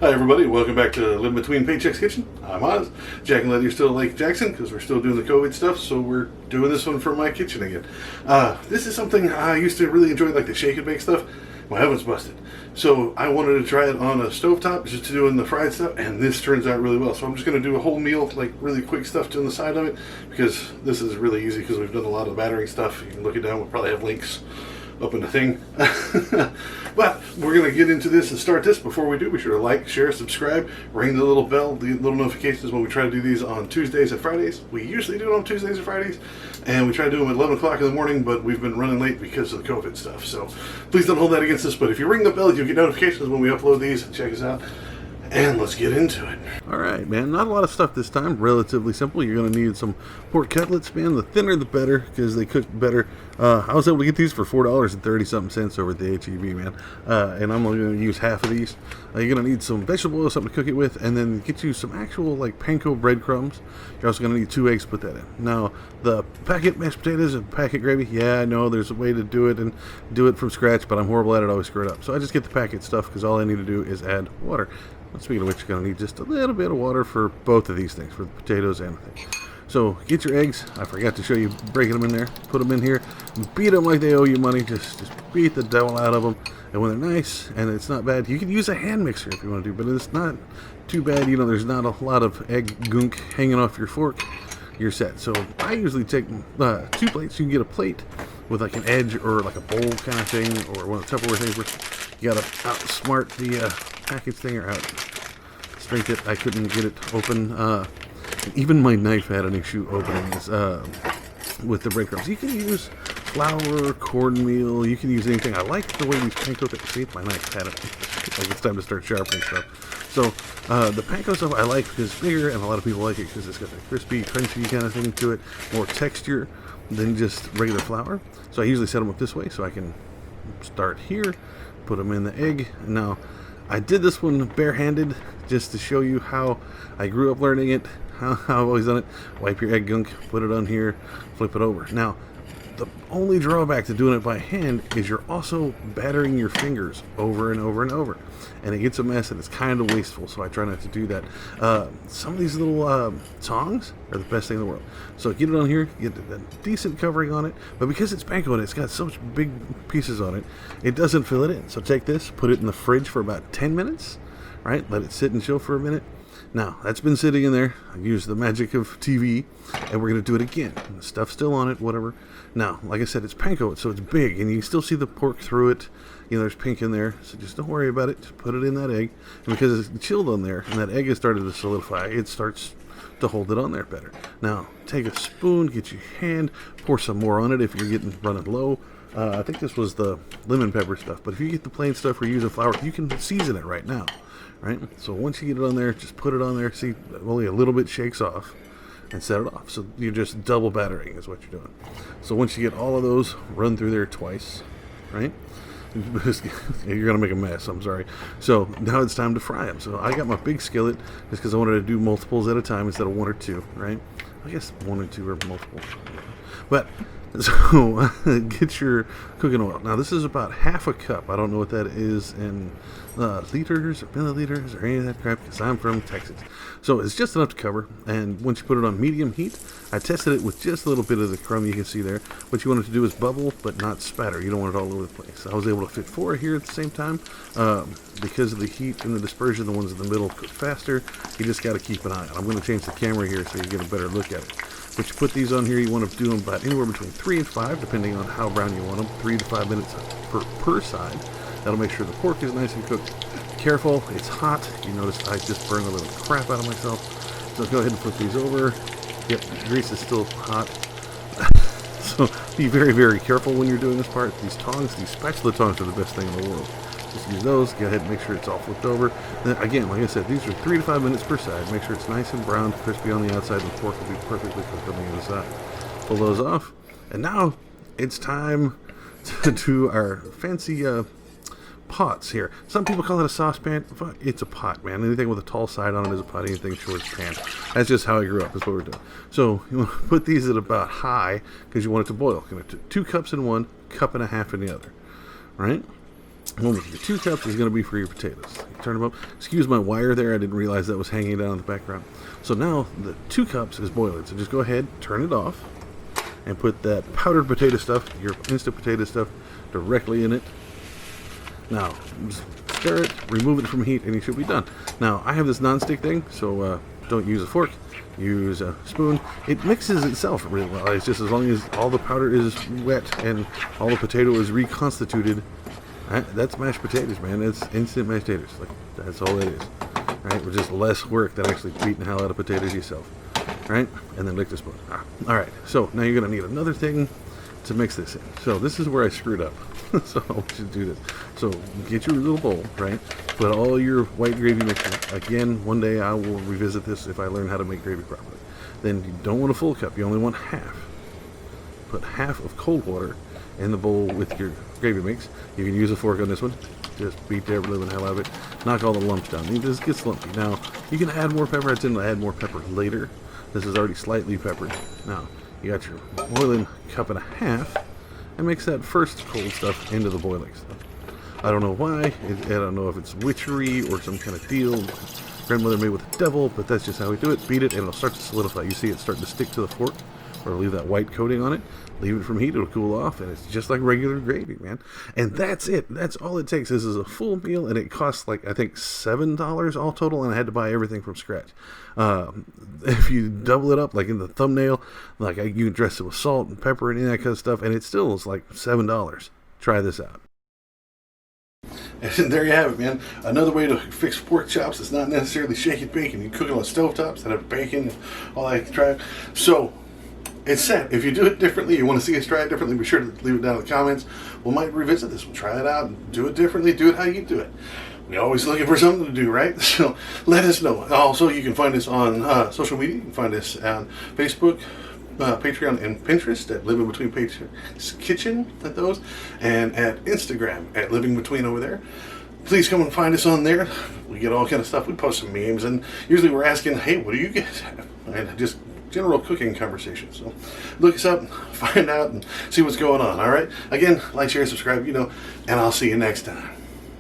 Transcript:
Hi everybody, welcome back to Living Between Paychecks Kitchen. I'm Oz. Jack and Letty are still at Lake Jackson because we're still doing the COVID stuff, so we're doing this one from my kitchen again. This is something I used to really enjoy, like the shake and bake stuff. My oven's busted, so I wanted to try it on a stovetop just to do in the fried stuff, and this turns out really well. So I'm just going to do a whole meal, like really quick stuff on the side of it, because this is really easy because we've done a lot of battering stuff. You can look it down, we'll probably have links up in the thing. But we're going to get into this and start this. Before we do, be sure to like, share, subscribe, ring the little bell, the little notifications when we try to do these on Tuesdays and Fridays. We usually do it on Tuesdays and Fridays, and we try to do them at 11 o'clock in the morning, but we've been running late because of the COVID stuff. So please don't hold that against us, but if you ring the bell, you'll get notifications when we upload these. Check us out. And let's get into it. Alright, man, not a lot of stuff this time. Relatively simple. You're going to need some pork cutlets, man. The thinner the better, because they cook better. I was able to get these for $4.30-something over at the HEB, man. And I'm only going to use half of these. You're going to need some vegetable oil, something to cook it with, and then get you some actual, like, Panko breadcrumbs. You're also going to need 2 eggs to put that in. Now, the packet mashed potatoes and packet gravy, yeah, I know there's a way to do it and do it from scratch, but I'm horrible at it. I always screw it up. So I just get the packet stuff, because all I need to do is add water. Speaking of which, you're going to need just a little bit of water for both of these things, for the potatoes and the thing. So, get your eggs. I forgot to show you breaking them in there. Put them in here. Beat them like they owe you money. Just beat the devil out of them. And when they're nice and it's not bad, you can use a hand mixer if you want to do, but it's not too bad. You know, there's not a lot of egg gunk hanging off your fork. You're set. So, I usually take 2 plates. You can get a plate with like an edge or like a bowl kind of thing, or one of the Tupperware things where you gotta outsmart the package thing, or out strength it. I couldn't get it open. Even my knife had an issue opening this with the breadcrumbs. You can use flour, cornmeal, you can use anything. I like the way these panko things. See, my knife had it. Like it's time to start sharpening stuff. So the panko stuff I like because it's bigger, and a lot of people like it because it's got that crispy, crunchy kind of thing to it, more texture than just regular flour. So I usually set them up this way so I can start here, put them in the egg. Now I did this one barehanded just to show you how I grew up learning it, how I've always done it. Wipe your egg gunk, put it on here, flip it over. Now the only drawback to doing it by hand is you're also battering your fingers over and over and over, and it gets a mess and it's kind of wasteful, so I try not to do that. Some of these little tongs are the best thing in the world. So get it on here, get a decent covering on it, but because it's panko and it's got such big pieces on it, it doesn't fill it in. So take this, put it in the fridge for about 10 minutes, right? Let it sit and chill for a minute. Now, that's been sitting in there. I used the magic of TV, and we're going to do it again. The stuff's still on it, whatever. Now, like I said, it's panko, so it's big, and you can still see the pork through it. You know, there's pink in there, so just don't worry about it. Just put it in that egg. And because it's chilled on there, and that egg has started to solidify, it starts to hold it on there better. Now, take a spoon, get your hand, pour some more on it if you're running low. I think this was the lemon pepper stuff, but if you get the plain stuff or use a flour, you can season it right now. Right? So once you get it on there, just put it on there. See, only a little bit shakes off and set it off. So you're just double battering is what you're doing. So once you get all of those, run through there twice, right? You're going to make a mess, I'm sorry. So now it's time to fry them. So I got my big skillet just because I wanted to do multiples at a time instead of 1 or 2, right? I guess 1 or 2 are multiple. But so get your cooking oil. Now this is about half a cup. I don't know what that is in liters or milliliters or any of that crap because I'm from Texas. So it's just enough to cover. And once you put it on medium heat, I tested it with just a little bit of the crumb you can see there. What you want it to do is bubble but not spatter. You don't want it all over the place. I was able to fit 4 here at the same time because of the heat and the dispersion. The ones in the middle cook faster. You just got to keep an eye on. I'm going to change the camera here so you get a better look at it. But you put these on here, you want to do them about anywhere between 3 and 5, depending on how brown you want them. 3 to 5 minutes per side. That'll make sure the pork is nice and cooked. Careful, it's hot. You notice I just burned a little crap out of myself. So go ahead and flip these over. Yep, the grease is still hot. So be very, very careful when you're doing this part. These tongs, these spatula tongs are the best thing in the world. Just use those. Go ahead and make sure it's all flipped over. Then again, like I said, these are 3 to 5 minutes per side. Make sure it's nice and brown, crispy on the outside, and the pork will be perfectly cooked on the inside. Pull those off. And now it's time to do our fancy pots here. Some people call it a saucepan. It's a pot, man. Anything with a tall side on it is a pot. Anything short is a pan. That's just how I grew up. That's what we're doing. So you want to put these at about high because you want it to boil. 2 cups in one, 1.5 cups in the other. Right? One with your 2 cups is going to be for your potatoes. You turn them up. Excuse my wire there. I didn't realize that was hanging down in the background. So now the 2 cups is boiling. So just go ahead, turn it off, and put that powdered potato stuff, your instant potato stuff, directly in it. Now, just stir it, remove it from heat, and you should be done. Now, I have this non-stick thing, so don't use a fork. Use a spoon. It mixes itself really well. It's just as long as all the powder is wet and all the potato is reconstituted. That's mashed potatoes, man. It's instant mashed potatoes. Like, that's all it is. Right? With just less work than actually beating the hell out of potatoes yourself. Right? And then lick the spoon. Alright, so now you're going to need another thing to mix this in. So this is where I screwed up. So I want you to do this. So get your little bowl, right? Put all your white gravy mixture. Again, one day I will revisit this if I learn how to make gravy properly. Then you don't want a full cup. You only want half. Put half of cold water in the bowl with your gravy mix. You can use a fork on this one. Just beat the living hell out of it. Knock all the lumps down. It just gets lumpy. Now, you can add more pepper. I tend to add more pepper later. This is already slightly peppered. Now, you got your boiling cup and a half, and mix that first cold stuff into the boiling stuff. I don't know why. I don't know if it's witchery or some kind of deal grandmother made with the devil, but that's just how we do it. Beat it, and it'll start to solidify. You see it starting to stick to the fork, or leave that white coating on it. Leave it from heat, it'll cool off, and it's just like regular gravy, man. And that's it. That's all it takes. This is a full meal, and it costs, like, I think $7 all total, and I had to buy everything from scratch. If you double it up, like in the thumbnail, like you can dress it with salt and pepper and any that kind of stuff, and it still is like $7. Try this out. And there you have it, man. Another way to fix pork chops is not necessarily shake it, bake, and you cook it on stovetops instead of bacon and all that crap. So it's set. If you do it differently, you want to see us try it differently, be sure to leave it down in the comments. We might revisit this one, try it out, and do it differently, do it how you do it. We're always looking for something to do, right? So let us know. Also, you can find us on social media. You can find us on Facebook, Patreon, and Pinterest at Living Between Paycheck's Kitchen at those, and at Instagram at Living Between over there. Please come and find us on there. We get all kind of stuff. We post some memes, and usually we're asking, hey, what do you guys have? And just general cooking conversation. So look us up, find out, and see what's going on. All right. Again, like, share, subscribe, and I'll see you next time.